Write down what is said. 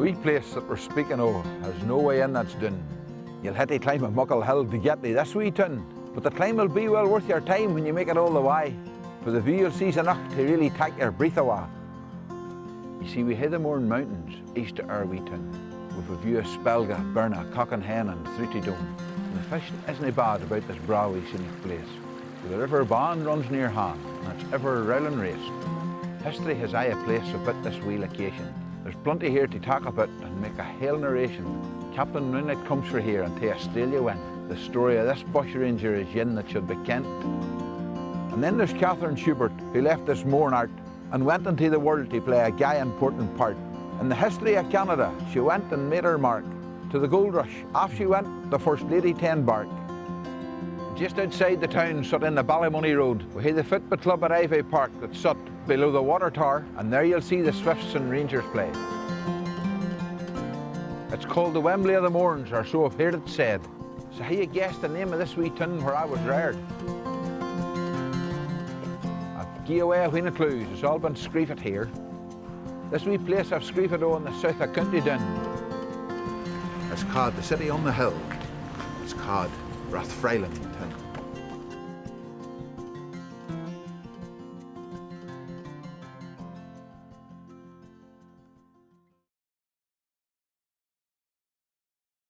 The wee place that we're speaking of has no way in that's done. You'll have to climb a muckle hill to get to this wee town, but the climb will be well worth your time when you make it all the way, for the view you'll see's enough to really take your breath away. You see, we have the Mourne Mountains east of our wee town, with a view of Spelga, Burna, Cockenhen and through to Dome. And the fishing isn't bad about this braw wee scenic place. The river Ban runs near hand, and it's ever a rolling race. History has aye a place about this wee location. There's plenty here to talk about and make a hale narration. Captain Moonlight comes for here and to Australia went. The story of this bush ranger is yin that should be kent. And then there's Catherine Schubert, who left this Mourne art and went into the world to play a gay important part. In the history of Canada, she went and made her mark. To the gold rush, off she went, the First Lady 10 bark. Just outside the town, sat in the Ballymoney Road, we have the Football Club at Ivy Park that's sat below the water tower, and there you'll see the Swifts and Rangers play. It's called the Wembley of the Mournes, or so I've heard it said. So how you guess the name of this wee town where I was reared? I've given away a wheen of clues, it's all been screefed here. This wee place I've screefed on the south of County Down. It's called the City on the Hill. It's called Rathfriland.